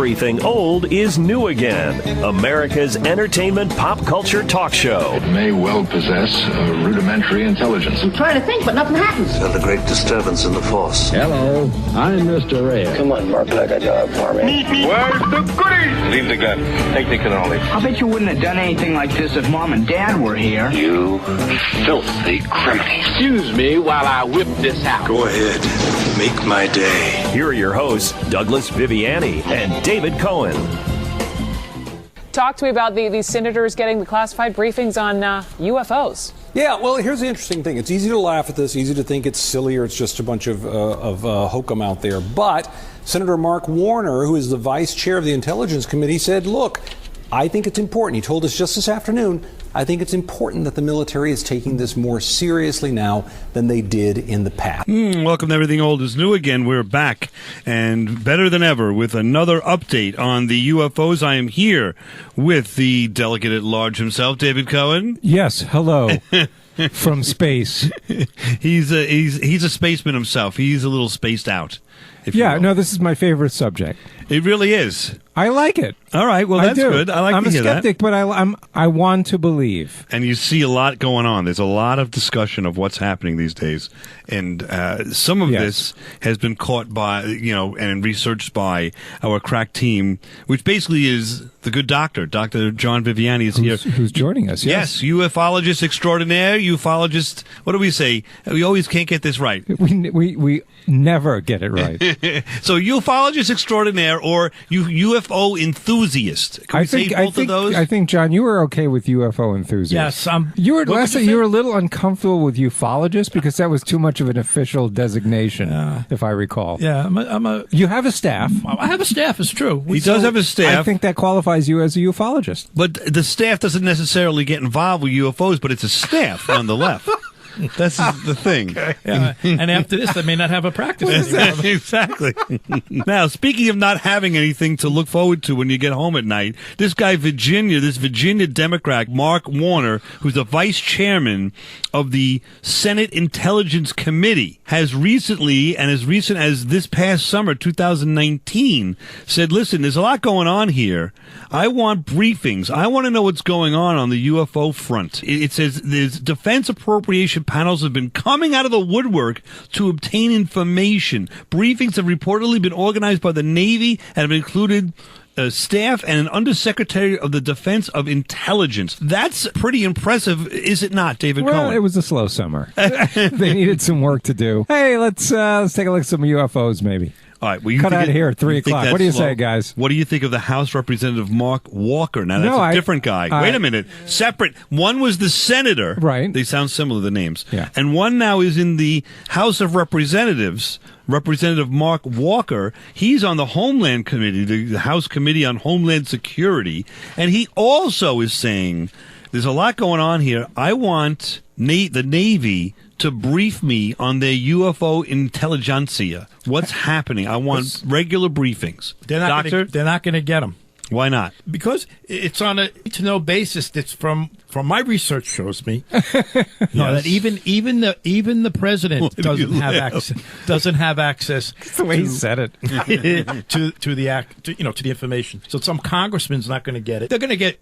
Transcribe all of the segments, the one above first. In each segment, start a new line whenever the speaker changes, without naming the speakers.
Everything old is new again. America's entertainment pop culture talk show.
It may well possess a rudimentary intelligence.
I'm trying to think, but nothing happens.
Felt a great disturbance in the force.
Hello, I'm Mr. Red.
Come on, Mark, like a dog for me.
Where's the goodies? Leave the gun. Take the cannoli.
I bet you wouldn't have done anything like this if Mom and Dad were here.
You filthy criminal.
Excuse me while I whip this out.
Go ahead. Make my day.
Here are your hosts, Douglas Viviani and David Cohen.
Talk to me about these senators getting the classified briefings on UFOs.
Yeah, well, here's the interesting thing. It's easy to laugh at this, easy to think it's silly or it's just a bunch of hokum out there. But Senator Mark Warner, who is the vice chair of the Intelligence Committee, said, look, I think it's important. He told us just this afternoon, I think it's important that the military is taking this more seriously now than they did in the past.
Welcome to Everything Old is New again. We're back and better than ever with another update on the UFOs. I am here with the delegate at large himself, David Cohen.
Yes, hello. From space.
He's a spaceman himself. He's a little spaced out.
Yeah, no, this is my favorite subject.
It really is.
I like it.
All right, well, that's good. I like to hear that.
I'm a skeptic, but I want to believe.
And you see a lot going on. There's a lot of discussion of what's happening these days. And some of this has been caught by, and researched by our crack team, which basically is the good doctor. Dr. John Viviani is here.
Who's joining us,
yes. UFOlogist Extraordinaire, ufologist. What do we say? We always can't get this right.
We never get it right.
So ufologist extraordinaire or UFO enthusiast. Can we say both of those?
I think, John, you were okay with UFO enthusiast.
Yes.
You were a little uncomfortable with ufologist because that was too much of an official designation, if I recall.
Yeah,
You have a staff.
I have a staff, it's true.
He does have a staff.
I think that qualifies you as a ufologist.
But the staff doesn't necessarily get involved with UFOs, but it's a staff on the left. That's the thing.
Okay. Yeah. And after this, they may not have a practice anymore.
Exactly. Now, speaking of not having anything to look forward to when you get home at night, this Virginia Democrat, Mark Warner, who's the vice chairman of the Senate Intelligence Committee, has recently, and as recent as this past summer, 2019, said, listen, there's a lot going on here. I want briefings. I want to know what's going on the UFO front. It says there's defense appropriation panels have been coming out of the woodwork to obtain information. Briefings have reportedly been organized by the Navy and have included staff and an undersecretary of the Defense of Intelligence. That's pretty impressive, is it not, David Cohen?
Well, it was a slow summer. They needed some work to do. Hey, let's take a look at some UFOs, maybe.
All right, well,
cut out of here at 3 o'clock. What do you say, guys?
What do you think of the House Representative Mark Walker? Now, that's a different guy. Wait a minute. Separate. One was the senator.
Right.
They sound similar, the names.
Yeah.
And one now is in the House of Representatives. Representative Mark Walker, he's on the Homeland Committee, the House Committee on Homeland Security, and he also is saying, there's a lot going on here. I want the Navy to brief me on their UFO intelligentsia. What's happening? I want regular briefings.
They're not going to get them.
Why not?
Because it's on a need-to-know basis. That's from my research shows me that even the president doesn't have access.
That's the way he said it.
to the information. So some congressman's not going to get it. They're going to get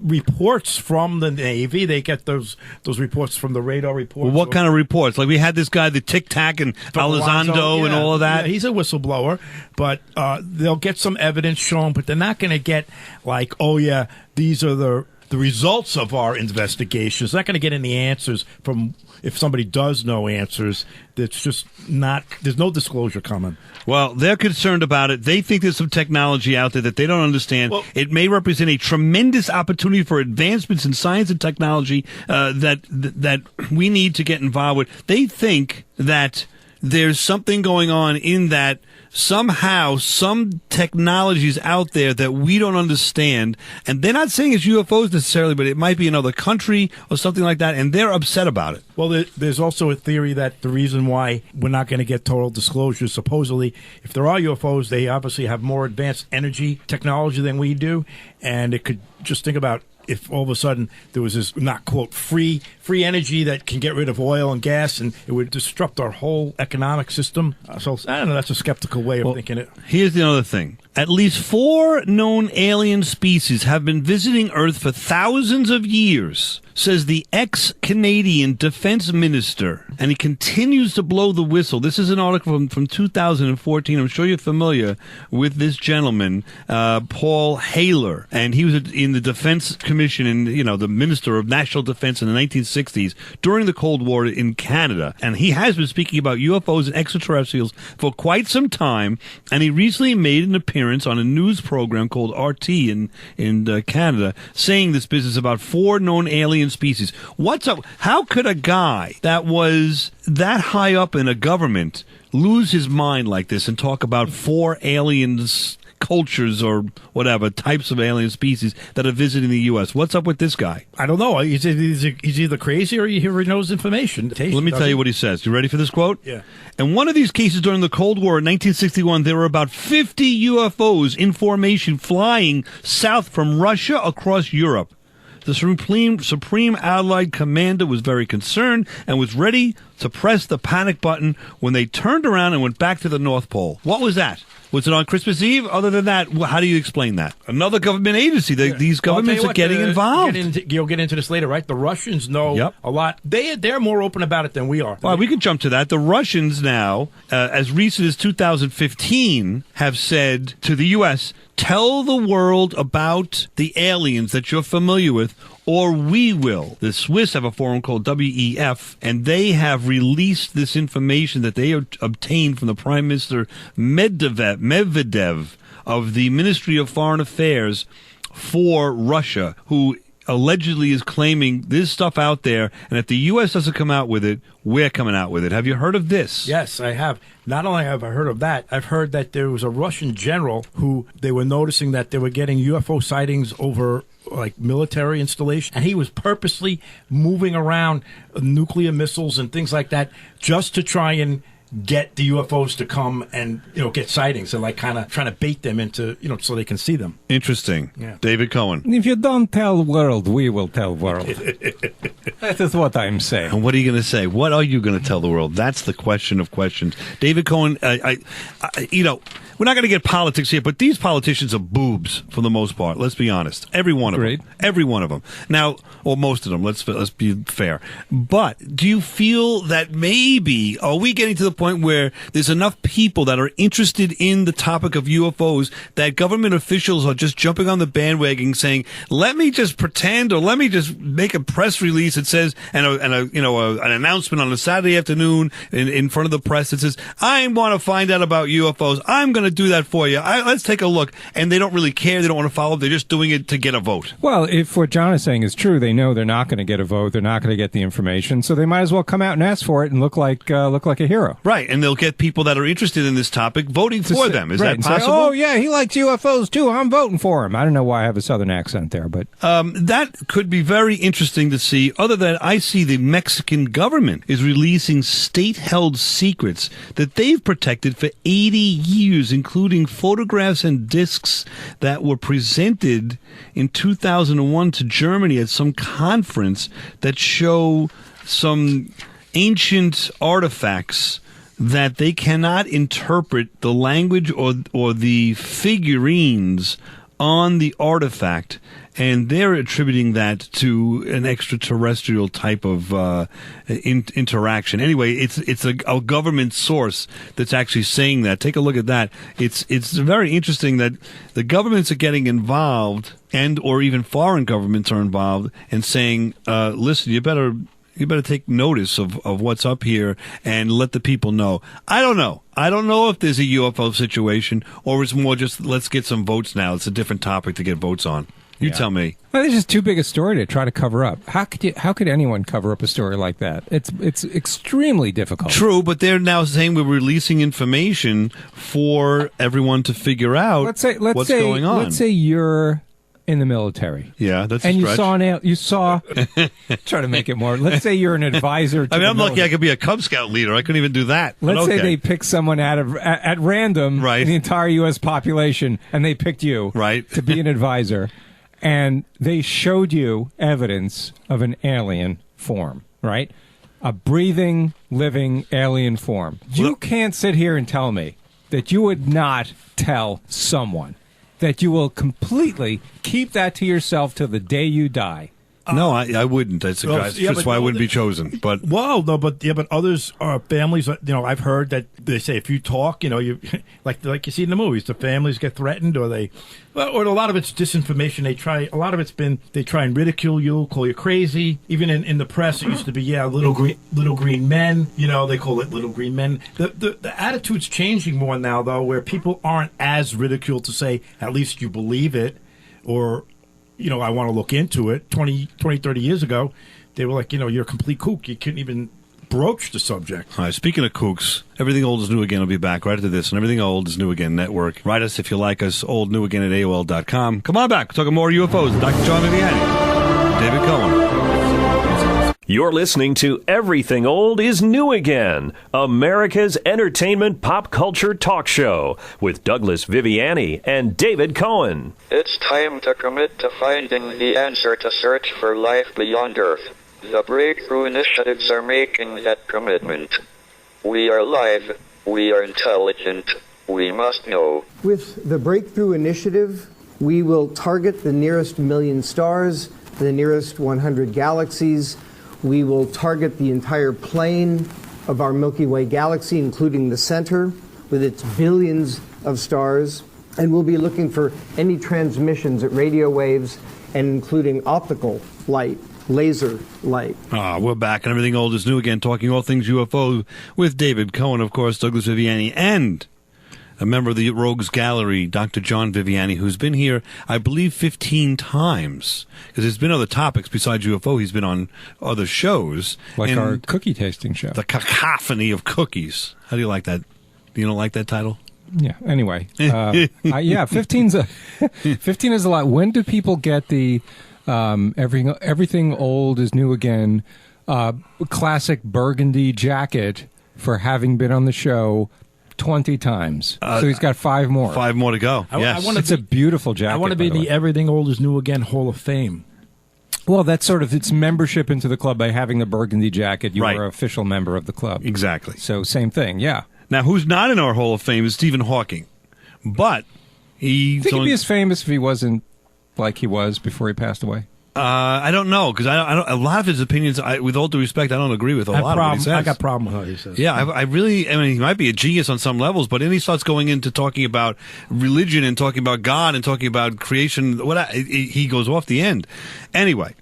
reports from the Navy. They get those reports from the radar reports.
Well, what kind of reports? Like we had this guy, the Tic Tac and Elizondo and all of that.
Yeah, he's a whistleblower, but they'll get some evidence shown. But they're not going to get like, oh yeah, these are the results of our investigations. They're not going to get any answers from, if somebody does know answers, that's just not, there's no disclosure coming.
Well, they're concerned about it. They think there's some technology out there that they don't understand. Well, it may represent a tremendous opportunity for advancements in science and technology that we need to get involved with. They think that there's something going on in that somehow some technologies out there that we don't understand, and they're not saying it's UFOs necessarily, but it might be another country or something like that, and they're upset about it.
Well, there's also a theory that the reason why we're not going to get total disclosure, supposedly, if there are UFOs, they obviously have more advanced energy technology than we do, and it could, just think about if all of a sudden there was this, not quote, free energy that can get rid of oil and gas, and it would disrupt our whole economic system. So I don't know. That's a skeptical way of thinking it.
Here's the other thing. At least 4 known alien species have been visiting Earth for thousands of years, says the ex-Canadian defense minister. And he continues to blow the whistle. This is an article from 2014. I'm sure you're familiar with this gentleman, Paul Haler. And he was in the Defense Commission and, the Minister of National Defense in the 1960s during the Cold War in Canada. And he has been speaking about UFOs and extraterrestrials for quite some time. And he recently made an appearance on a news program called RT in Canada, saying this business about 4 known alien species. What's up? How could a guy that was that high up in a government lose his mind like this and talk about 4 aliens, cultures, or whatever types of alien species that are visiting the U.S.? What's up with this guy?
I don't know. He's either crazy or he knows information.
Let me tell you what he says. You ready for this quote?
Yeah.
In one of these cases during the Cold War in 1961, there were about 50 UFOs in formation flying south from Russia across Europe. The Supreme Allied Commander was very concerned and was ready to press the panic button when they turned around and went back to the North Pole. What was that? Was it on Christmas Eve? Other than that, how do you explain that? Another government agency. These governments are getting involved.
You'll get into this later, right? The Russians know a lot. They're more open about it than we are.
Well, we can jump to that. The Russians now, as recent as 2015, have said to the U.S., tell the world about the aliens that you're familiar with, or we will. The Swiss have a forum called WEF, and they have released this information that they obtained from the Prime Minister Medvedev of the Ministry of Foreign Affairs for Russia, who allegedly is claiming there's stuff out there, and if the U.S. doesn't come out with it, we're coming out with it. Have you heard of this?
Yes, I have. Not only have I heard of that, I've heard that there was a Russian general who they were noticing that they were getting UFO sightings over like military installation, and he was purposely moving around nuclear missiles and things like that just to try and get the UFOs to come and get sightings and like kind of trying to bait them into so they can see them.
Interesting.
Yeah.
David Cohen.
If you don't tell world, we will tell world. That is what I'm saying.
And what are you going to say? What are you going to tell the world? That's the question of questions. David Cohen, we're not going to get politics here, but these politicians are boobs for the most part. Let's be honest. Every one of them. Every one of them. Now, or most of them. Let's be fair. But do you feel that maybe are we getting to the point where there's enough people that are interested in the topic of UFOs that government officials are just jumping on the bandwagon, saying, "Let me just pretend, or let me just make a press release that says an announcement on a Saturday afternoon in front of the press that says, I want to find out about UFOs. I'm going to do that for you. Let's take a look." And they don't really care. They don't want to follow. They're just doing it to get a vote.
Well, if what John is saying is true, they know they're not going to get a vote. They're not going to get the information. So they might as well come out and ask for it and look like a hero.
Right. And they'll get people that are interested in this topic voting for them. Is that possible?
Say, oh, yeah, he likes UFOs too. I'm voting for him. I don't know why I have a southern accent there, but
that could be very interesting to see. Other than I see the Mexican government is releasing state-held secrets that they've protected for 80 years, including photographs and discs that were presented in 2001 to Germany at some conference that show some ancient artifacts that they cannot interpret the language or the figurines on the artifact, and they're attributing that to an extraterrestrial type of interaction. Anyway, it's a government source that's actually saying that. Take a look at that. It's very interesting that the governments are getting involved, and or even foreign governments are involved, and saying, listen, you better take notice of what's up here and let the people know. I don't know. I don't know if there's a UFO situation or it's more just let's get some votes now. It's a different topic to get votes on. You tell me.
Well, it's just too big a story to try to cover up. How could anyone cover up a story like that? It's extremely difficult.
True, but they're now saying we're releasing information for everyone to figure out what's going on.
Let's say you're in the military.
Yeah, that's a
and
stretch.
you saw try to make it more. Let's say you're an advisor to
I'm lucky I could be a Cub Scout leader. I couldn't even do that.
Let's say they pick someone at random in the entire U.S. population, and they picked you
to
be an advisor. and they showed you evidence of an alien form, right? A breathing, living alien form. You can't sit here and tell me that you would not tell someone, that you will completely keep that to yourself till the day you die.
No, I wouldn't. That's why I wouldn't be chosen. But
but others are families. I've heard that they say if you talk, you like you see in the movies, the families get threatened, or or a lot of it's disinformation. They try and ridicule you, call you crazy. Even in the press, it used to be little green men. They call it little green men. The attitude's changing more now, though, where people aren't as ridiculed to say at least you believe it, or I want to look into it. 20, 30 years ago, they were like, you're a complete kook. You couldn't even broach the subject.
All right, speaking of kooks, Everything Old is New Again will be back right after this, and Everything Old is New Again Network. Write us if you like us, oldnewagain@AOL.com. Come on back. We're talking more UFOs. Dr. John Viviani, David Cohen.
You're listening to Everything Old is New Again, America's entertainment pop culture talk show with Douglas Viviani and David Cohen.
It's time to commit to finding the answer to search for life beyond Earth. The breakthrough initiatives are making that commitment. We are live. We are intelligent. We must know.
With the breakthrough initiative, we will target the nearest million stars, the nearest 100 galaxies. We will target the entire plane of our Milky Way galaxy, including the center, with its billions of stars. And we'll be looking for any transmissions at radio waves, and including optical light, laser light.
We're back, and Everything Old is New Again, talking all things UFO with David Cohen, of course, Douglas Viviani, and a member of the Rogues Gallery, Dr. John Viviani, who's been here, I believe, 15 times. Because there's been other topics besides UFO. He's been on other shows.
Like our cookie tasting show.
The Cacophony of Cookies. How do you like that? You don't like that title?
Yeah. Anyway. 15 is a lot. When do people get the Everything Old is New Again classic burgundy jacket for having been on the show 20 times. So he's got 5 more.
5 more to go. Yes.
It's a beautiful jacket.
I want to be in the Everything Old is New Again Hall of Fame.
Well, that's sort of its membership into the club. By having the burgundy jacket, you are an official member of the club.
Exactly.
So same thing, yeah.
Now, who's not in our Hall of Fame is Stephen Hawking. But
he'd be as famous if he wasn't like he was before he passed away.
I don't know, because I don't. A lot of his opinions, with all due respect, I don't agree with a lot of what he says.
I got a problem with what he says.
Yeah, I mean, he might be a genius on some levels, but then he starts going into talking about religion and talking about God and talking about creation. He goes off the end. Anyway,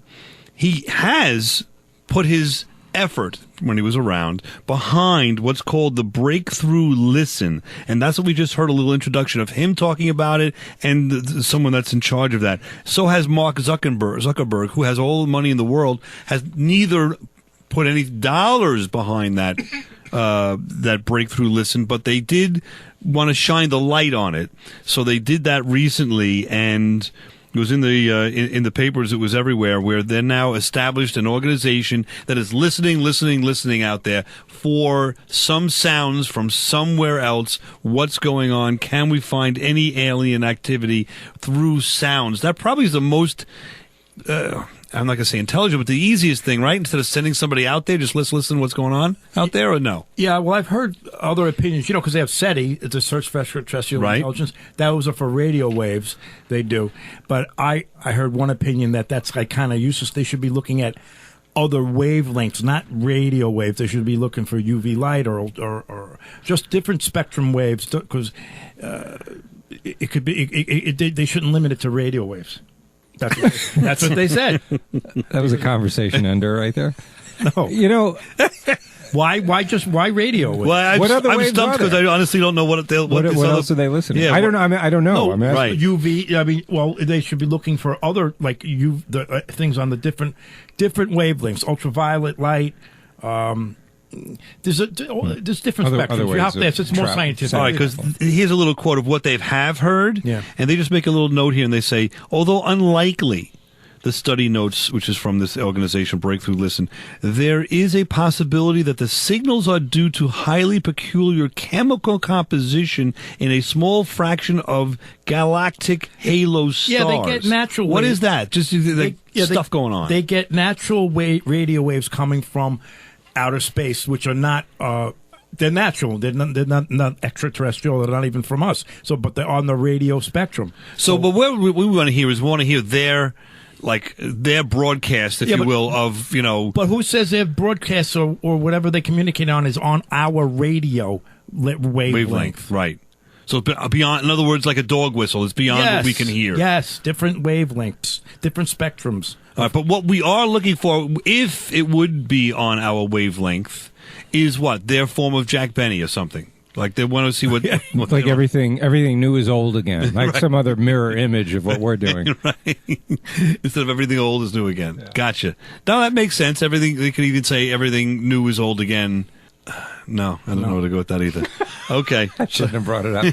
he has put his effort, when he was around, behind what's called the breakthrough listen, and that's what we just heard, a little introduction of him talking about it, and someone that's in charge of that. So has Mark Zuckerberg, who has all the money in the world, has neither put any dollars behind that that breakthrough listen, but they did want to shine the light on it. So they did that recently, and it was in the papers. It was everywhere, where they're now established an organization that is listening out there for some sounds from somewhere else. What's going on? Can we find any alien activity through sounds? That probably is the most, I'm not going to say intelligent, but the easiest thing, right? Instead of sending somebody out there, just let's listen to what's going on out there, or no?
Yeah, well, I've heard other opinions, because they have SETI, it's a search for extraterrestrial intelligence. Those are for radio waves, they do. But I heard one opinion that's like kind of useless. They should be looking at other wavelengths, not radio waves. They should be looking for UV light or just different spectrum waves, because it could be. They shouldn't limit it to radio waves. That's what they said.
That was a conversation ender right there.
No, why radio?
Well, I'm stumped because I honestly don't know what
else are they listening? Yeah, I don't know. I don't know.
Right.
UV. They should be looking for other things on the different wavelengths, ultraviolet light. There's different spectrums. It's more scientific.
All right, because here's a little quote of what they have heard, and they just make a little note here, and they say, although unlikely the study notes, which is from this organization, Breakthrough Listen, there is a possibility that the signals are due to highly peculiar chemical composition in a small fraction of galactic halo stars.
Yeah, they get natural
What
waves.
is that? Just stuff going on.
They get natural radio waves coming from outer space, which are not... they're natural. They're not extraterrestrial. They're not even from us. So, but they're on the radio spectrum.
So, but what we want to hear is their broadcast, if you will, of, you know.
But who says their broadcast or whatever they communicate on is on our radio wavelength?
Right. So beyond, in other words, like a dog whistle, it's beyond what we can hear.
Yes, different wavelengths, different spectrums.
All right, but what we are looking for, if it would be on our wavelength, is what? Their form of Jack Benny or something. Like they want to see what
like everything new is old again. Like some other mirror image of what we're doing.
Right. Instead of everything old is new again. Yeah. Gotcha. Now that makes sense. Everything, they could even say everything new is old again. No, I don't know where to go with that either. Okay.
I shouldn't have brought it up.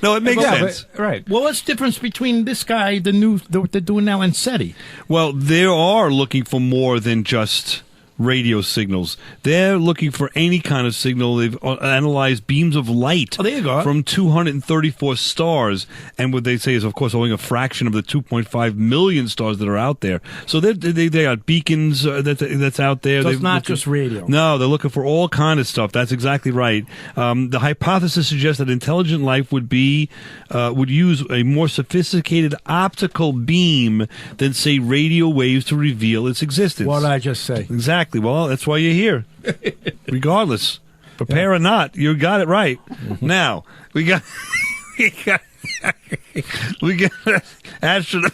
No, it makes sense.
But, right.
Well, what's the difference between this guy, what they're doing now, and SETI?
Well, they are looking for more than just radio signals. They're looking for any kind of signal. They've analyzed beams of light from 234 stars, and what they say is, of course, only a fraction of the 2.5 million stars that are out there. So they got beacons that's out there.
So it's not just radio.
No, they're looking for all kind of stuff. That's exactly right. The hypothesis suggests that intelligent life would use a more sophisticated optical beam than, say, radio waves to reveal its existence.
What did I just say?
Exactly. Well, that's why you're here. Regardless, prepare or not, you got it right. Mm-hmm. Now we got astronaut.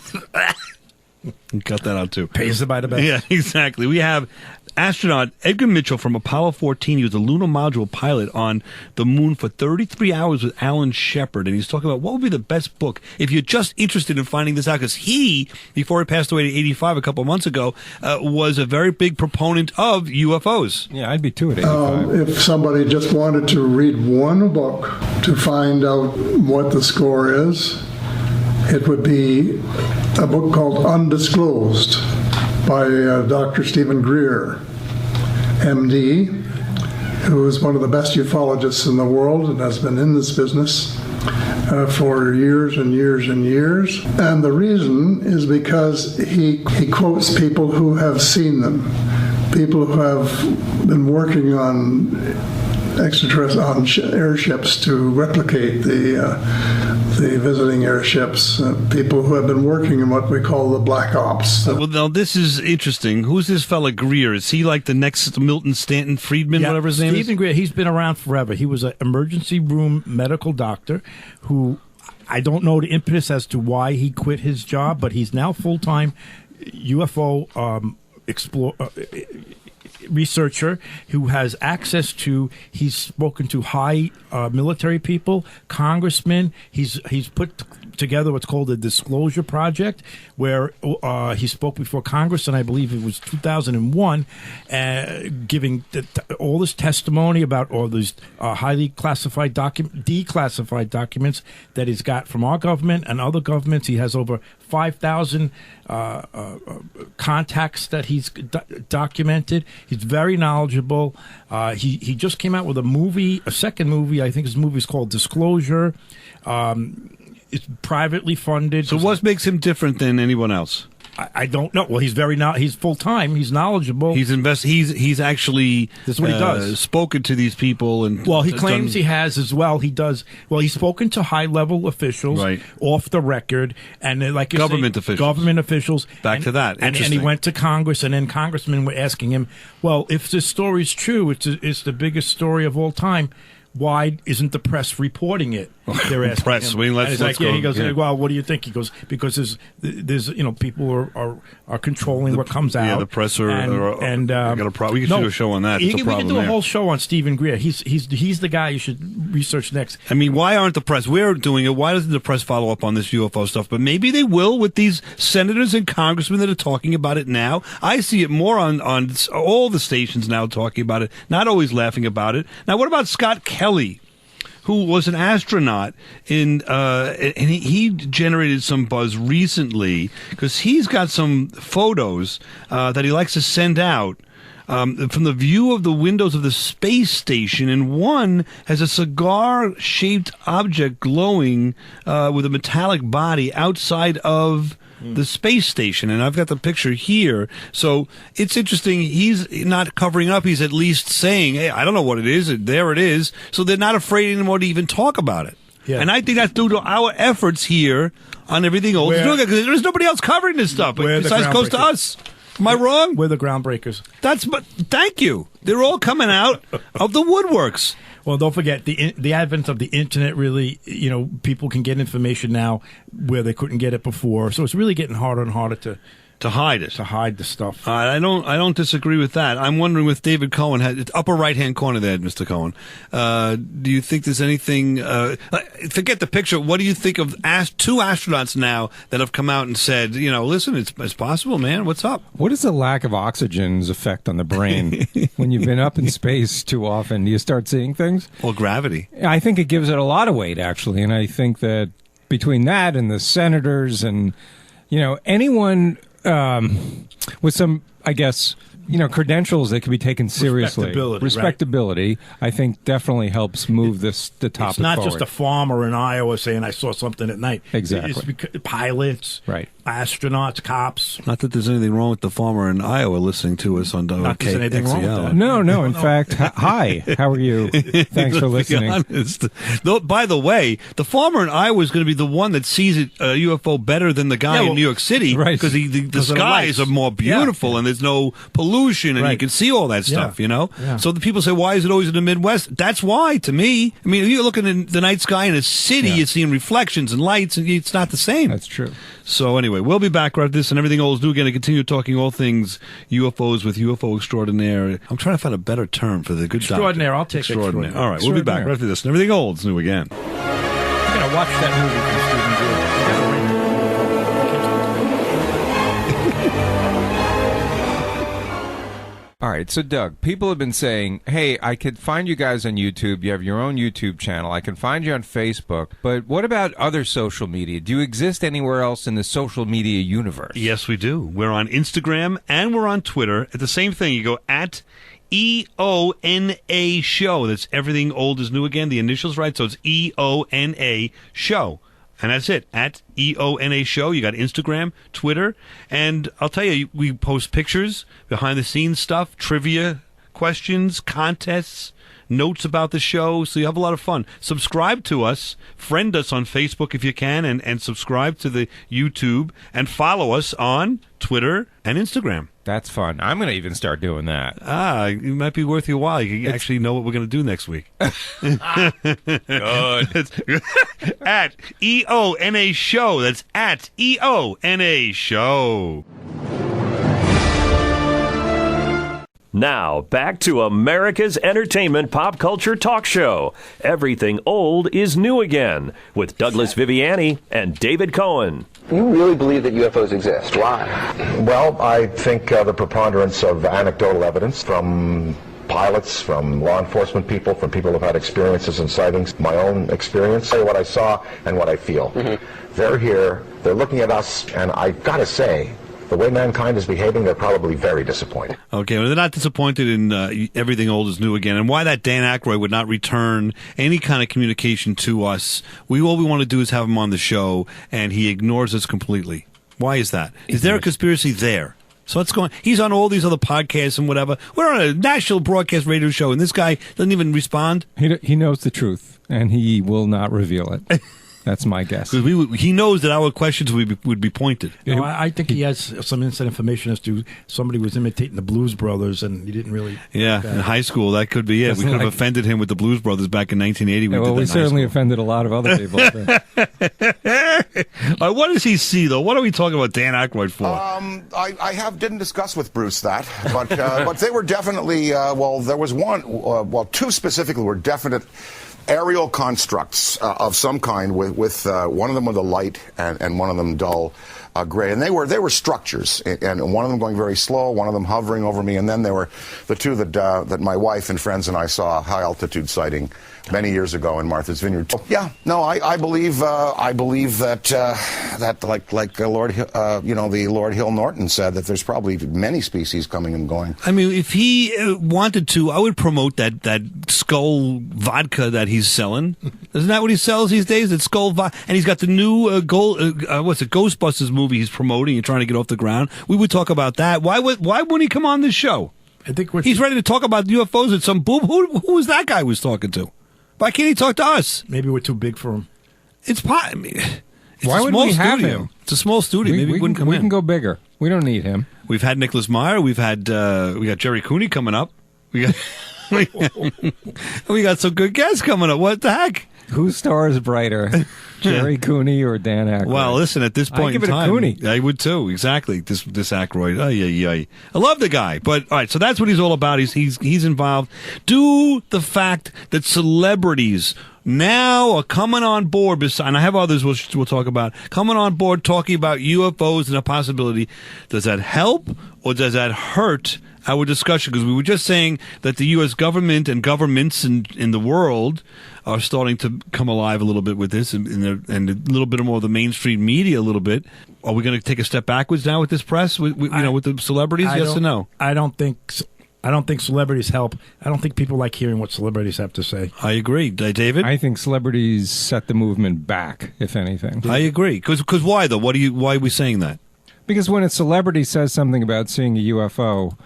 Cut that out too.
Pays it by the best.
Yeah, exactly. We have astronaut Edgar Mitchell from Apollo 14. He was a lunar module pilot on the moon for 33 hours with Alan Shepard, and he's talking about what would be the best book if you're just interested in finding this out, because he, before he passed away at 85 a couple of months ago, was a very big proponent of UFOs.
Yeah, I'd be too at 85.
If somebody just wanted to read one book to find out what the score is, it would be a book called Undisclosed by Dr. Stephen Greer, MD, who is one of the best ufologists in the world and has been in this business for years and years and years. And the reason is because he quotes people who have seen them, people who have been working on airships to replicate the visiting airships, people who have been working in what we call the black ops.
Well, now this is interesting. Who's this fella Greer? Is he like the next Milton Stanton Friedman, whatever his name is?
Stephen Greer, he's been around forever. He was an emergency room medical doctor who, I don't know the impetus as to why he quit his job, but he's now full-time UFO researcher who has access to, he's spoken to high military people, congressmen. He's put together what's called the Disclosure Project, where he spoke before Congress, and I believe it was 2001, giving all this testimony about all these highly classified declassified documents that he's got from our government and other governments. He has over 5,000 contacts that he's documented. He's very knowledgeable. He just came out with a second movie. I think his movie is called Disclosure. It's privately funded.
So what makes him different than anyone else?
I don't know. Well, he's full time. He's knowledgeable.
He's actually
this is what he does.
Spoken to these people, and
he claims he has as well. He does. Well, he's spoken to high level officials off the record, and like
government
officials.
Back to that.
And he went to Congress, and then congressmen were asking him, "Well, if this story is true, it's the biggest story of all time. Why isn't the press reporting it?" They're asking
press.
him.
I mean, let's
go. He goes,
yeah.
"Well, what do you think?" He goes, "Because there's people are controlling what comes out."
Yeah, the press we can do a show on that.
We can do a whole show on Stephen Greer. He's the guy you should research next.
I mean, why aren't the press? We're doing it. Why doesn't the press follow up on this UFO stuff? But maybe they will with these senators and congressmen that are talking about it now. I see it more on all the stations now talking about it, not always laughing about it. Now, what about Scott Kelly, who was an astronaut and he generated some buzz recently because he's got some photos that he likes to send out from the view of the windows of the space station, and one has a cigar-shaped object glowing with a metallic body outside of the space station, and I've got the picture here. So it's interesting. He's not covering up. He's at least saying, hey, I don't know what it is. There it is. So they're not afraid anymore to even talk about it. Yeah. And I think that's due to our efforts here on Everything Old is New Again, because there's nobody else covering this stuff besides close to us. Am I wrong?
We're the groundbreakers.
Thank you. They're all coming out of the woodworks.
Well, don't forget the advent of the internet. Really, people can get information now where they couldn't get it before. So it's really getting harder and harder to
hide it,
to hide the stuff.
I don't disagree with that. I'm wondering with David Cohen, it's upper right hand corner there, Mr. Cohen. Do you think there's anything? Forget the picture. What do you think of two astronauts now that have come out and said, listen, it's possible, man. What's up?
What is the lack of oxygen's effect on the brain when you've been up in space too often? Do you start seeing things?
Or gravity?
I think it gives it a lot of weight, actually, and I think that between that and the senators and anyone with some, I guess, credentials that can be taken seriously. Respectability, right? I think definitely helps move the topic forward.
It's not just a farmer in Iowa saying, I saw something at night.
Exactly.
It's pilots,
right?
Astronauts, cops.
Not that there's anything wrong with the farmer in Iowa listening to us on
Not there's anything wrong with that.
No. In fact, hi. How are you? Thanks for listening.
Though, by the way, the farmer in Iowa is going to be the one that sees a UFO better than the guy in New York City,
right?
Because the skies are more beautiful and there's no pollution and you can see all that stuff.
Yeah.
So the people say, why is it always in the Midwest? That's why, to me. I mean, if you're looking in the night sky in a city, you're seeing reflections and lights, and it's not the same.
That's true.
So anyway, we'll be back right at this and Everything Old is New Again to continue talking all things UFOs with UFO Extraordinaire. I'm trying to find a better term for the good
Extraordinaire.
doctor.
I'll take Extraordinaire.
All right, we'll be back right after this and Everything Old is New Again.
I'm going to watch that movie from Stephen Gould.
All right, so Doug, people have been saying, hey, I could find you guys on YouTube. You have your own YouTube channel. I can find you on Facebook. But what about other social media? Do you exist anywhere else in the social media universe?
Yes, we do. We're on Instagram and we're on Twitter. At the same thing, you go at EONA Show. That's Everything Old is New Again. The initials right, so it's EONA Show. And that's it, at EONA Show. You got Instagram, Twitter, and I'll tell you, we post pictures, behind-the-scenes stuff, trivia questions, contests, notes about the show, so you have a lot of fun. Subscribe to us, friend us on Facebook if you can, and subscribe to the YouTube, and follow us on Twitter and Instagram.
That's fun. I'm going to even start doing that.
It might be worth your while. You can actually know what we're going to do next week.
Good.
At EONA Show. That's at EONA Show.
Now, back to America's entertainment pop culture talk show. Everything Old is New Again with Douglas Viviani and David Cohen.
You really believe that UFOs exist. Why?
Well, I think the preponderance of anecdotal evidence from pilots, from law enforcement people, from people who've had experiences and sightings, my own experience, say what I saw and what I feel. Mm-hmm. They're here, they're looking at us, and I've got to say, the way mankind is behaving, they're probably very disappointed.
Okay, well, they're not disappointed in Everything Old is New Again, and why that Dan Aykroyd would not return any kind of communication to us. All we want to do is have him on the show, and he ignores us completely. Why is that? Is there a conspiracy there? So what's going? He's on all these other podcasts and whatever. We're on a national broadcast radio show, and this guy doesn't even respond.
He knows the truth, and he will not reveal it. That's my guess.
He knows that our questions would be pointed.
No, I think he has some inside information as to somebody was imitating the Blues Brothers, and he didn't really.
Yeah, in high school, that could be it. We could have offended him with the Blues Brothers back in 1980.
We certainly offended a lot of other people.
What does he see, though? What are we talking about Dan Aykroyd for?
I didn't discuss with Bruce that, but but they were definitely, there was two specifically were definite aerial constructs of some kind with one of them with a light and one of them dull. gray, and they were structures, and one of them going very slow, one of them hovering over me, and then there were the two that my wife and friends and I saw a high altitude sighting many years ago in Martha's Vineyard. Yeah, no, I believe that like Lord the Lord Hill Norton said, that there's probably many species coming and going.
I mean, if he wanted to, I would promote that Skull vodka that he's selling. Isn't that what he sells these days? That Skull vodka, and he's got the new Ghostbusters movie he's promoting and trying to get off the ground. We would talk about that. Why wouldn't he come on this show?
I think
he's ready to talk about UFOs with some boob. Who was that guy was talking to? Why can't he talk to us?
Maybe we're too big for him.
Why
would we have him?
It's a small studio. Maybe he wouldn't come in.
We can go bigger. We don't need him.
We've had Nicholas Meyer. We got Jerry Cooney coming up. We got some good guests coming up. What the heck?
Whose star is brighter, Jerry Cooney or Dan Aykroyd?
Well, listen, at this point
I'd give
in time,
it a Cooney.
I would too. Exactly. This Aykroyd. I love the guy, but all right. So that's what he's all about. He's involved. Do the fact that celebrities now are coming on board, and I have others we'll talk about, coming on board talking about UFOs and a possibility. Does that help or does that hurt our discussion? Because we were just saying that the U.S. government and governments in the world are starting to come alive a little bit with this, and a little bit more of the mainstream media a little bit. Are we going to take a step backwards now with this press, with the celebrities? Yes or no?
I don't think celebrities help. I don't think people like hearing what celebrities have to say.
I agree. David?
I think celebrities set the movement back, if anything.
I agree. Because why, though? Why are we saying that?
Because when a celebrity says something about seeing a UFO,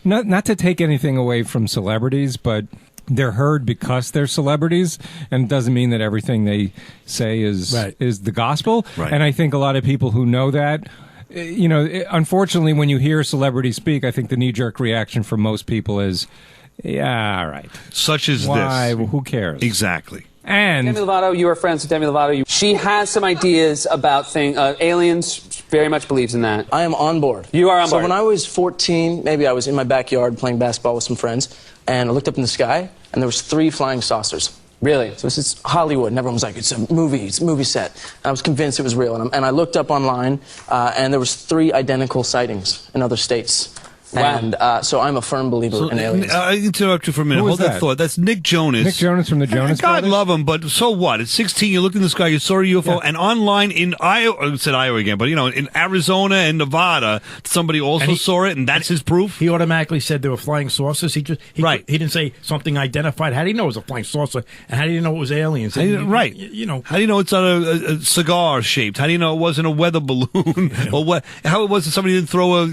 not to take anything away from celebrities, but they're heard because they're celebrities, and it doesn't mean that everything they say is the gospel.
Right.
And I think a lot of people who know that, unfortunately, when you hear celebrities speak, I think the knee-jerk reaction from most people is, yeah, all right.
Such as
Why?
this.
Well, who cares?
Exactly.
And
Demi Lovato, you are friends with Demi Lovato. She has some ideas about aliens. Very much believes in that.
I am on board.
You are on
So
board.
when I was 14, maybe I was in my backyard playing basketball with some friends, and I looked up in the sky, and there was 3 flying saucers.
Really?
So it's Hollywood, and everyone was like, it's a movie set. And I was convinced it was real. And I looked up online, and there was 3 identical sightings in other states.
Wow.
And so I'm a firm believer in aliens.
I interrupt you for a minute.
Who
Hold
is
that
that?
thought. That's Nick Jonas.
Nick Jonas from the Jonas
God
Brothers?
love him, but so what? At 16, you looked in the sky, you saw a UFO, and online in Iowa, I said Iowa again, but in Arizona and Nevada, somebody also saw it, and that's his proof?
He automatically said there were flying saucers. He didn't say something identified. How do you know it was a flying saucer? And how do you know it was aliens?
How do you know it's not a cigar shaped? How do you know it wasn't a weather balloon? Or what? How it wasn't somebody didn't throw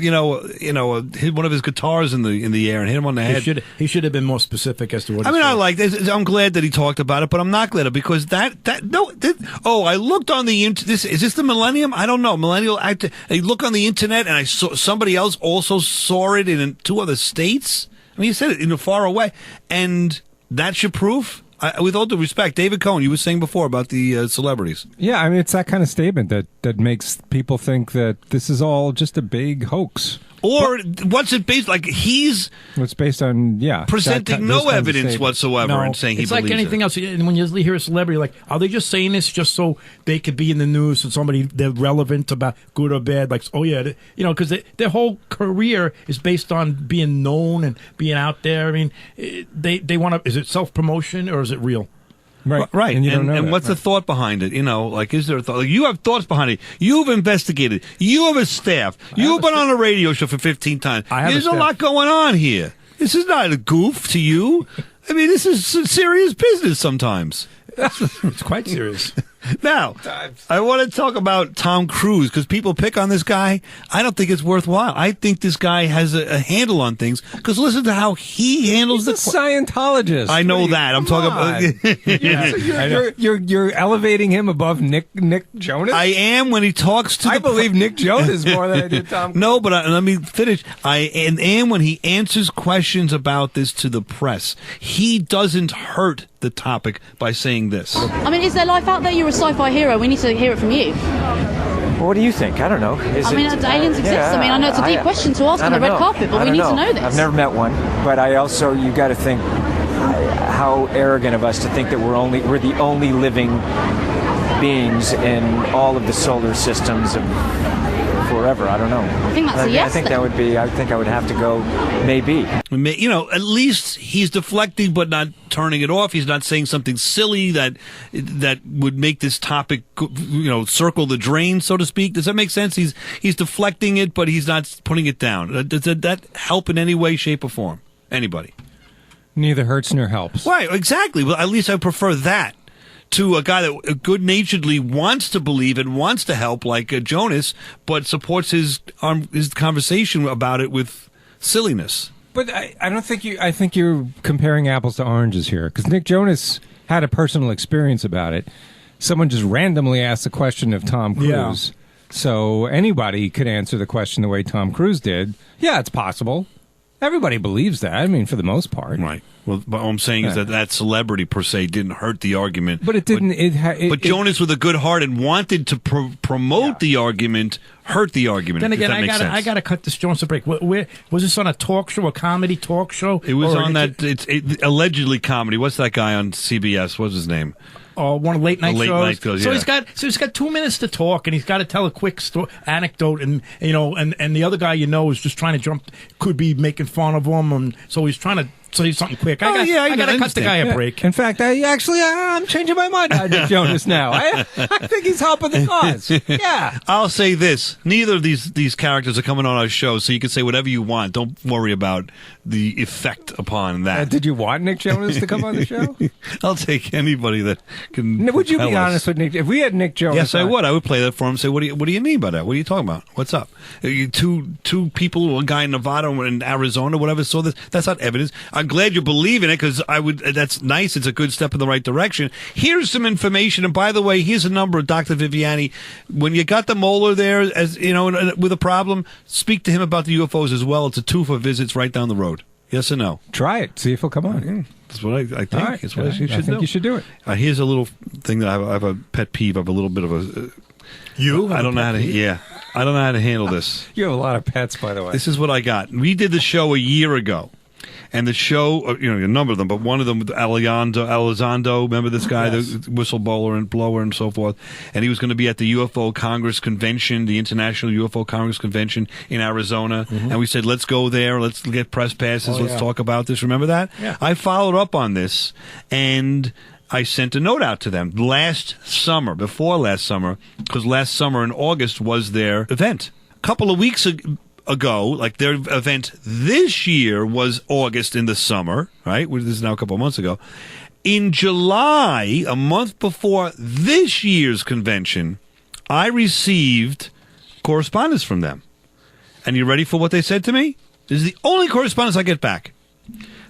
hit one of his guitars in the air and hit him on the head?
He should have been more specific as to what.
I'm glad that he talked about it, but I'm not glad because I looked on the internet. Is this the millennium? I don't know. Millennial act. I look on the internet and I saw somebody else also saw it in 2 other states. I mean, you said it far away, and that's your proof. With all due respect, David Cohen, you were saying before about the celebrities.
Yeah, I mean, it's that kind of statement that makes people think that this is all just a big hoax.
Or what's it based? Like it's
based on
presenting no evidence whatsoever and saying he believes
it's like anything else. And when you hear a celebrity, like, are they just saying this just so they could be in the news and they're relevant about good or bad? Like, because their whole career is based on being known and being out there. I mean, they want to. Is it self-promotion or is it real?
Right. And what's the thought behind it? Is there a thought? Like, you have thoughts behind it. You've investigated. You have a staff. You've been on a radio show for 15 times. There's a lot going on here. This is not a goof to you. I mean, this is serious business sometimes.
It's quite serious.
Now, I want to talk about Tom Cruise because people pick on this guy. I don't think it's worthwhile. I think this guy has a handle on things because listen to how he handles
He's a Scientologist.
I know that. I'm talking about.
You're elevating him above Nick Jonas.
I am when he talks to.
I believe Nick Jonas more than I did Tom Cruise.
No, but let me finish. I am when he answers questions about this to the press. He doesn't hurt the topic by saying this.
I mean, is there life out there? You're a sci-fi hero. We need to hear it from you.
Well, what do you think? I don't know.
Do aliens exist?
Yeah,
I mean, I know it's a deep question to ask on the red carpet, but we need to know this.
I've never met one, but you got to think how arrogant of us to think that we're the only living beings in all of the solar systems of forever. I don't know.
I think that's a yes.
I think that would be. I think I would have to go. Maybe.
You know, at least he's deflecting, but not turning it off. He's not saying something silly that would make this topic, circle the drain, so to speak. Does that make sense? He's deflecting it, but he's not putting it down. Does that help in any way, shape, or form? Anybody?
Neither hurts nor helps.
Right, exactly. Well, at least I prefer that to a guy that good-naturedly wants to believe and wants to help, like Jonas, but supports his conversation about it with silliness.
But I don't think you. I think you're comparing apples to oranges here, because Nick Jonas had a personal experience about it. Someone just randomly asked the question of Tom Cruise, so anybody could answer the question the way Tom Cruise did. Yeah, it's possible. Everybody believes that. I mean, for the most part,
right. Well, what I'm saying is that celebrity per se didn't hurt the argument,
but it didn't.
But Jonas, with a good heart and wanted to promote the argument, hurt the argument.
Then again,
I
got to cut this Jonas a break. Where was this on a talk show, a comedy talk show?
It was on that. It's allegedly comedy. What's that guy on CBS? What's his name?
One of late night shows.
Yeah.
So he's got 2 minutes to talk, and he's got to tell a quick anecdote, and and the other guy is just trying to could be making fun of him, and so he's trying to say something quick. I got to cut the guy a break.
In fact, I'm changing my mind on Nick Jonas now. I think he's helping the cause. Yeah.
I'll say this: neither of these characters are coming on our show, so you can say whatever you want. Don't worry about the effect upon that.
Did you want Nick Jonas to come on the show?
I'll take anybody that can.
Would you be honest with Nick? If we had Nick Jonas,
yes, I would. I would play that for him. And say, what do you mean by that? What are you talking about? What's up? Two people, a guy in Nevada and Arizona, whatever. So that's not evidence. I'm glad you believe in it, because that's nice. It's a good step in the right direction. Here's some information, and by the way, here's a number of Dr. Viviani. When you got the molar there, as with a problem, speak to him about the UFOs as well. It's a 2 for visits right down the road. Yes or no?
Try it. See if he'll come on.
That's what I think.
Right.
That's what you should do.
You should do it.
Here's a little thing that I have a pet peeve of, a little bit of a. I don't know how to. Yeah, I don't know how to handle this.
You have a lot of pets, by the way.
This is what I got. We did the show a year ago. And the show, a number of them, but one of them, Elizondo, remember this guy, the whistleblower and blower and so forth, and he was going to be at the UFO Congress Convention, the International UFO Congress Convention in Arizona, and we said, let's go there, let's get press passes, let's talk about this. Remember that?
Yeah.
I followed up on this, and I sent a note out to them before last summer, because last summer in August was their event. A couple of weeks ago, like their event this year was August in the summer, right? This is now a couple of months ago. In July, a month before this year's convention, I received correspondence from them. And you ready for what they said to me? This is the only correspondence I get back.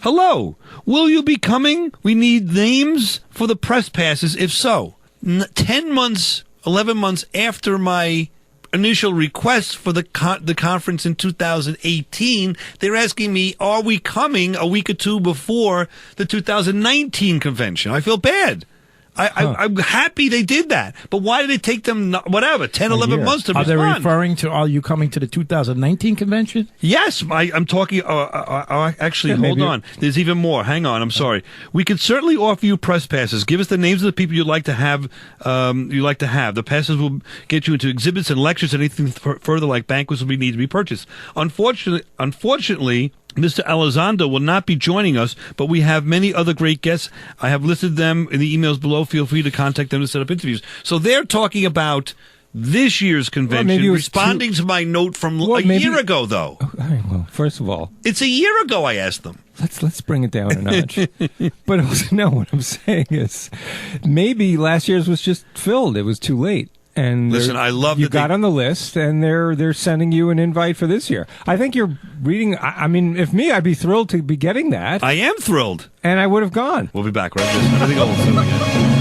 Hello, will you be coming? We need names for the press passes, if so. 11 months after my initial request for the conference in 2018, they're asking me, are we coming a week or two before the 2019 convention? I feel bad. I'm happy they did that. But why did it take them, 10, 11 months to respond?
Are they referring to, are you coming to the 2019 convention?
Yes, I'm talking, actually, hold on. There's even more. Hang on, I'm sorry. We can certainly offer you press passes. Give us the names of the people you'd like to have. The passes will get you into exhibits and lectures, and anything further like banquets will need to be purchased. Unfortunately, Mr. Elizondo will not be joining us, but we have many other great guests. I have listed them in the emails below. Feel free to contact them to set up interviews. So they're talking about this year's convention, responding to my note from a year ago, though.
Well, first of all,
it's a year ago I asked them.
Let's bring it down a notch. But also, no, what I'm saying is maybe last year's was just filled. It was too late. And
listen, I love
you got on the list, and they're sending you an invite for this year. I think you're reading. I mean, if me, I'd be thrilled to be getting that.
I am thrilled,
and I would have gone.
We'll be back right this. I think I will do it again.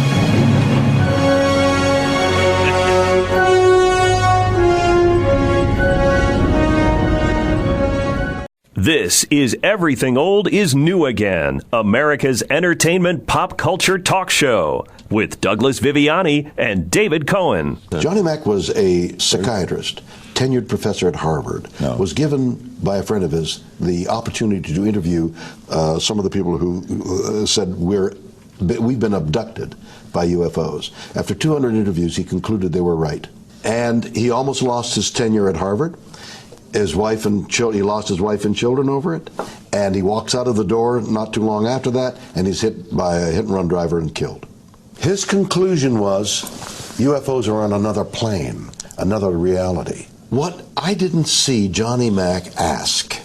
This is Everything Old is New Again, America's entertainment pop culture talk show with Douglas Viviani and David Cohen.
Johnny Mac was a psychiatrist, tenured professor at Harvard, was given by a friend of his the opportunity to interview some of the people who said we're we've been abducted by UFOs. After 200 interviews, he concluded they were right. And he almost lost his tenure at Harvard. His wife and he lost his wife and children over it. And he walks out of the door not too long after that, and he's hit by a hit-and-run driver and killed. His conclusion was UFOs are on another plane, another reality. What I didn't see Johnny Mack ask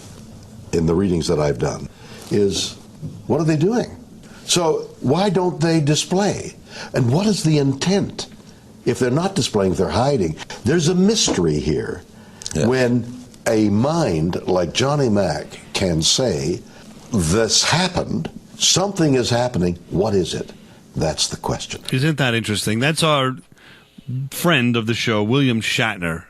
in the readings that I've done is, what are they doing? So why don't they display? And what is the intent? If they're not displaying, if they're hiding, there's a mystery here. Yeah. When a mind like Johnny Mack can say, this happened, something is happening, what is it? That's the question.
Isn't that interesting? That's our friend of the show, William Shatner,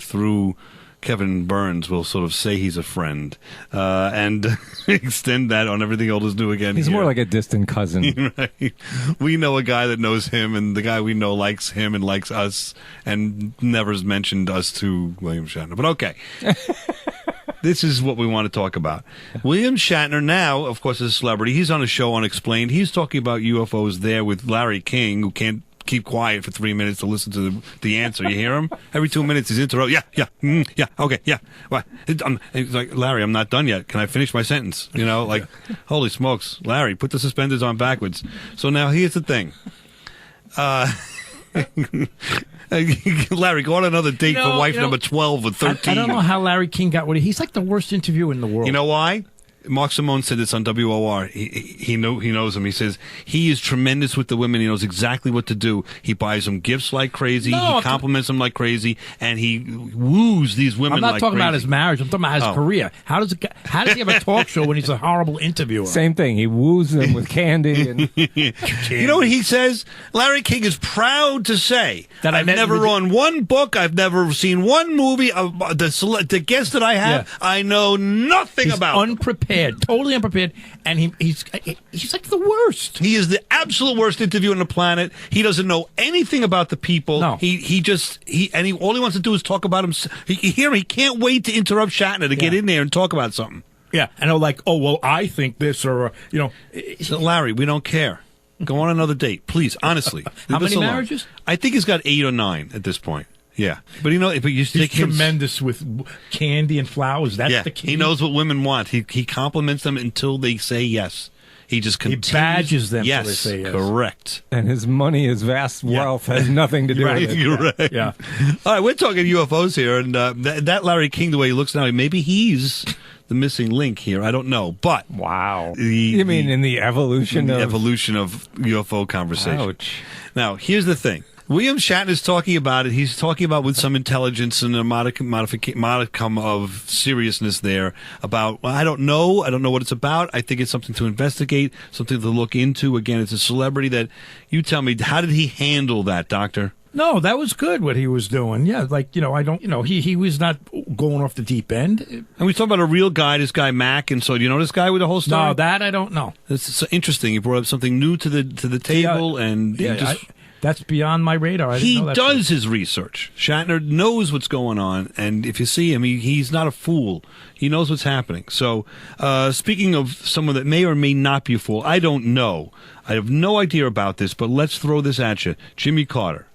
through Kevin Burns, will sort of say he's a friend and extend that on Everything Old is New Again.
He's more like a distant cousin.
Right. We know a guy that knows him, and the guy we know likes him and likes us, and never has mentioned us to William Shatner. But okay. This is what we want to talk about. William Shatner now, of course, is a celebrity. He's on a show Unexplained. He's talking about UFOs there with Larry King, who can't keep quiet for 3 minutes to listen to the answer. You hear him? Every 2 minutes he's interrupted. Yeah, okay, yeah. What? He's like, Larry, I'm not done yet. Can I finish my sentence? You know, like, holy smokes, Larry, put the suspenders on backwards. So now here's the thing. Larry, go on another date for wife number 12 or 13.
I don't know how Larry King got what he's like the worst interviewer in the world.
You know why? Mark Simone said this on WOR. He knows him. He says he is tremendous with the women. He knows exactly what to do. He buys them gifts like crazy. He compliments them like crazy, and he woos these women.
I'm not
like
talking
crazy.
about his marriage. I'm talking about his career. How does he have a talk show when he's a horrible interviewer?
Same thing. He woos them with candy. And
You know what he says? Larry King is proud to say that I've never run one book. I've never seen one movie. The guests that I have, I know nothing about.
Unprepared. Totally unprepared, and he's like the worst.
He is the absolute worst interviewer on the planet. He doesn't know anything about the people.
No.
All he wants to do is talk about himself. He can't wait to interrupt Shatner to get in there and talk about something.
Yeah, and I'm like, oh well, I think this, or
So, Larry, we don't care. Go on another date, please. Honestly,
how many marriages?
I think he's got 8 or 9 at this point. Yeah, but he's
tremendous with candy and flowers. That's the key.
He knows what women want. He compliments them until they say yes. He just continues.
He badges them
yes,
until they say yes.
Correct.
And his money, his vast wealth has nothing to do with it.
You're right.
Yeah.
All right, we're talking UFOs here, and that Larry King, the way he looks now, maybe he's the missing link here. I don't know, but
wow. You mean in the evolution of
UFO conversation?
Ouch.
Now, here's the thing. William Shatner is talking about it. He's talking about with some intelligence and a modicum of seriousness there about, I don't know what it's about. I think it's something to investigate, something to look into. Again, it's a celebrity that, you tell me, how did he handle that, Doctor?
No, that was good what he was doing. Yeah, he was not going off the deep end.
And we talk about a real guy, this guy Mac, and so do you know this guy with the whole story?
No, that I don't know.
It's so interesting. You brought up something new to the table,
that's beyond my radar.
He does his research. Shatner knows what's going on, and if you see him, he's not a fool. He knows what's happening. So, speaking of someone that may or may not be a fool, I don't know. I have no idea about this, but let's throw this at you. Jimmy Carter.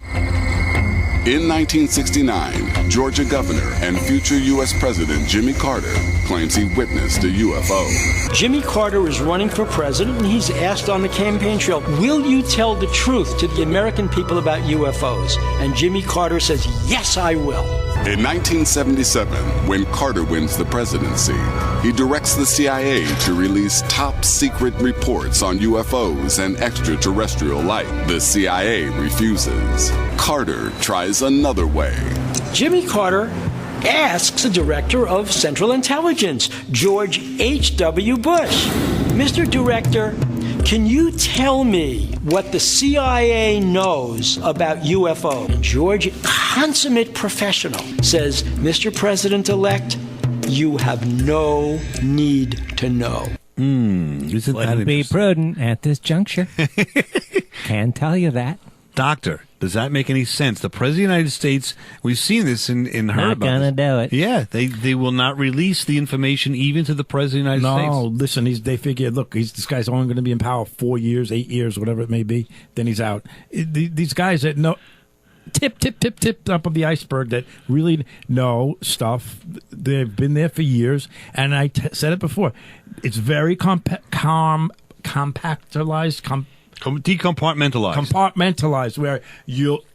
In 1969, Georgia Governor and future U.S. President Jimmy Carter claims he witnessed a UFO.
Jimmy Carter is running for president, and he's asked on the campaign trail, will you tell the truth to the American people about UFOs? And Jimmy Carter says, yes, I will.
In 1977, when Carter wins the presidency, he directs the CIA to release top-secret reports on UFOs and extraterrestrial life. The CIA refuses. Carter tries another way.
Jimmy Carter asks the director of Central Intelligence, George H.W. Bush, Mr. Director, can you tell me what the CIA knows about UFO? And George, consummate professional, says, Mr. President-elect, you have no need to know.
Wouldn't be prudent at this juncture. Can't tell you that.
Doctor, Does that make any sense? The President of the United States, we've seen this in her.
Not gonna do it.
Yeah, they will not release the information even to the President of the United States.
No, listen, they figure, look, this guy's only going to be in power 4 years, 8 years, whatever it may be. Then he's out. These guys that know, tip up of the iceberg that really know stuff. They've been there for years, and I said it before. It's very compactalized. Decompartmentalized, where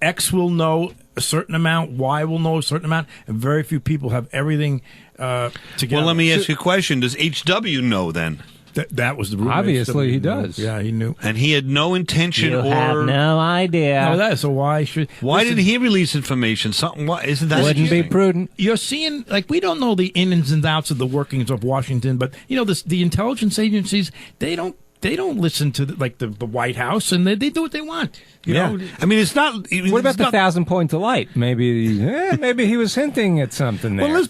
X will know a certain amount, Y will know a certain amount, and very few people have everything together.
Well, let me ask you a question. Does HW know then?
That was the rule.
Obviously, he does.
Yeah, he knew.
And he had no intention
You
or...
have no idea.
No, so why should...
Why did he release information? Isn't that...
Wouldn't be prudent.
You're seeing, like, we don't know the ins and outs of the workings of Washington, but, the intelligence agencies, they don't listen to the White House, and they do what they want. You know?
I mean, it's not.
What about the 1,000-point delight? Maybe he was hinting at something there.
Well,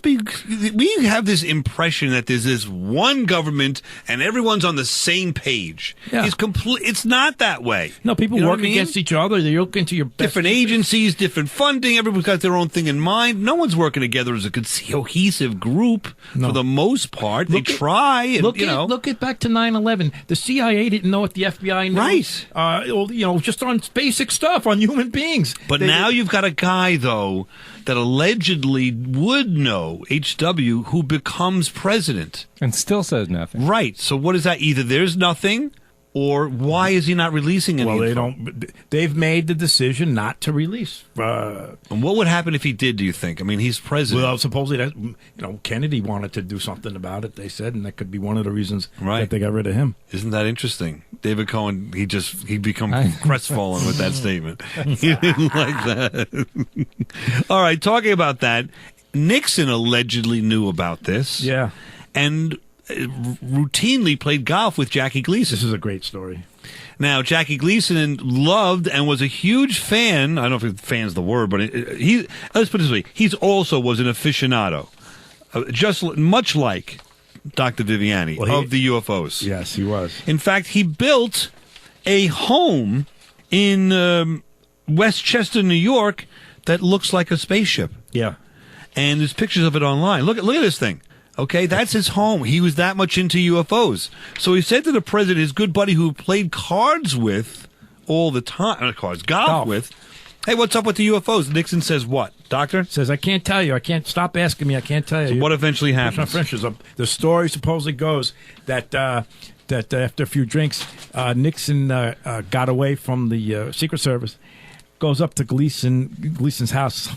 we have this impression that there's this one government and everyone's on the same page.
Yeah.
It's not that way.
No, people
You know
work
what I mean?
against each other. They look into your best
different agencies, different funding. Everyone's got their own thing in mind. No one's working together as a cohesive group for the most part. They try. And,
look at back to 9/11. The CIA didn't know what the FBI knew.
Right.
Just on basic stuff on human beings.
But now you've got a guy, though, that allegedly would know, HW, who becomes president.
And still says nothing.
Right. So what is that? Either there's nothing, or why is he not releasing any info?
They've made the decision not to release.
And what would happen if he did, do you think? I mean, he's president.
Well, supposedly, Kennedy wanted to do something about it, they said, and that could be one of the reasons that they got rid of him.
Isn't that interesting? David Cohen, he become crestfallen with that statement. He didn't like that. All right, talking about that, Nixon allegedly knew about this.
Yeah.
And routinely played golf with Jackie Gleason.
This is a great story.
Now, Jackie Gleason loved and was a huge fan. I don't know if fan's the word, but let's put it this way. He also was an aficionado, just much like Dr. Viviani of the UFOs.
Yes, he was.
In fact, he built a home in Westchester, New York, that looks like a spaceship.
Yeah.
And there's pictures of it online. Look at this thing. Okay, that's his home. He was that much into UFOs. So he said to the president, his good buddy who played cards with all the time, golf with, hey, what's up with the UFOs? Nixon says what? Doctor?
Says, I can't tell you. I can't stop asking me. I can't tell you.
So what eventually happens?
The story supposedly goes that after a few drinks, Nixon got away from the Secret Service, goes up to Gleason's house,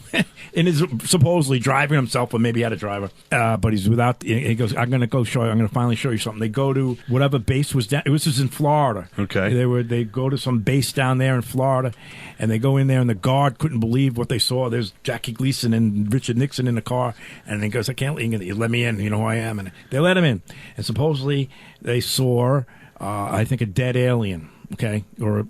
and is supposedly driving himself, or maybe he had a driver, but he's without. He goes, I'm going to finally show you something. They go to whatever base was down. It was just in Florida.
Okay.
They go to some base down there in Florida, and they go in there, and the guard couldn't believe what they saw. There's Jackie Gleason and Richard Nixon in the car, and he goes, I can't let you let me in. You know who I am, and they let him in. And supposedly they saw, I think, a dead alien. Okay, or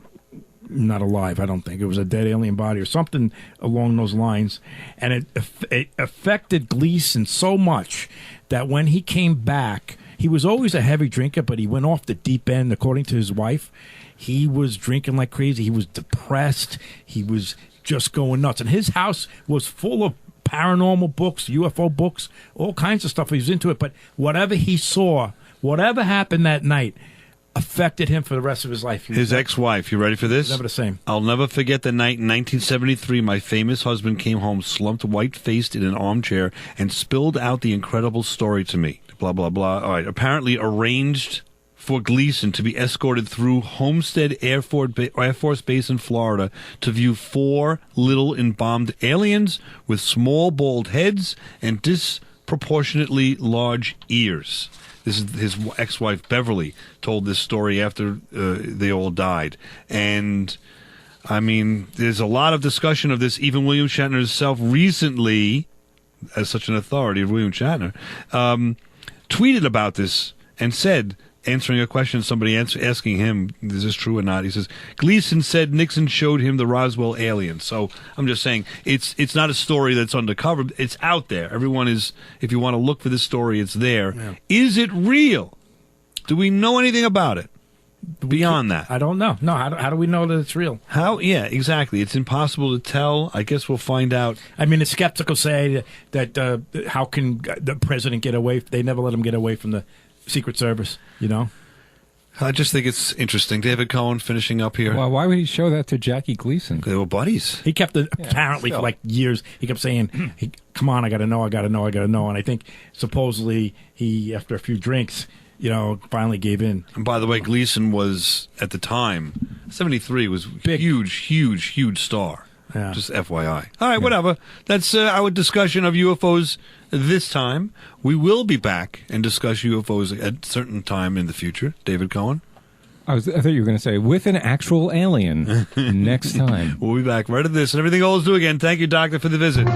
not alive, I don't think. It was a dead alien body or something along those lines. And it affected Gleason so much that when he came back, he was always a heavy drinker, but he went off the deep end, according to his wife. He was drinking like crazy. He was depressed. He was just going nuts. And his house was full of paranormal books, UFO books, all kinds of stuff. He was into it. But whatever he saw, whatever happened that night, affected him for the rest of his life.
His ex-wife, you ready for this?
Never the same.
I'll never forget the night in 1973 my famous husband came home slumped white-faced in an armchair and spilled out the incredible story to me. Blah, blah, blah. All right, apparently arranged for Gleason to be escorted through Homestead Air Force Base in Florida to view 4 little embalmed aliens with small bald heads and disproportionately large ears. This is his ex-wife, Beverly, told this story after they all died. And, I mean, there's a lot of discussion of this. Even William Shatner himself recently, as such an authority of William Shatner, tweeted about this and said, answering a question, somebody asking him, is this true or not? He says, Gleason said Nixon showed him the Roswell aliens. So I'm just saying, it's not a story that's undercover. It's out there. Everyone is, if you want to look for this story, it's there. Yeah. Is it real? Do we know anything about it? beyond that?
I don't know. No, how do we know that it's real?
How? Yeah, exactly. It's impossible to tell. I guess we'll find out.
I mean, the skeptical say that how can the president get away? They never let him get away from the Secret Service, you know?
I just think it's interesting. David Cohen finishing up here.
Well, why would he show that to Jackie Gleason?
They were buddies.
He kept apparently for like years. He kept saying, "Come on, I got to know, I got to know, I got to know." And I think supposedly he, after a few drinks, finally gave in.
And by the way, Gleason was at the time 73 was big, huge star.
Yeah.
Just FYI. All right, whatever. That's our discussion of UFOs this time. We will be back and discuss UFOs at a certain time in the future. David Cohen?
I thought you were going to say, with an actual alien next time.
We'll be back right at this. And everything old is new again. Thank you, Doctor, for the visit.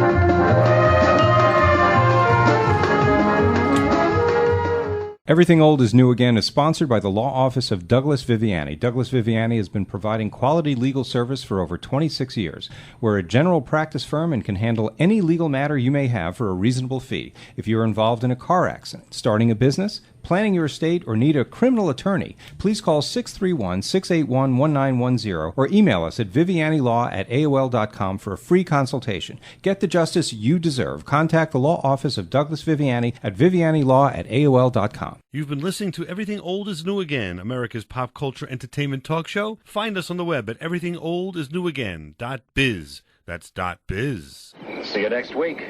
Everything Old is New Again is sponsored by the law office of Douglas Viviani. Douglas Viviani has been providing quality legal service for over 26 years. We're a general practice firm and can handle any legal matter you may have for a reasonable fee. If you're involved in a car accident, starting a business, planning your estate, or need a criminal attorney, please call 631-681-1910 or email us at vivianilaw@aol.com for a free consultation. Get the justice you deserve. Contact the law office of Douglas Viviani at vivianilaw@aol.com.
You've been listening to Everything Old is New Again, America's pop culture entertainment talk show. Find us on the web at everythingoldisnewagain.biz. That's .biz.
See you next week.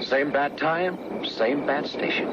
Same bat time, same bat station.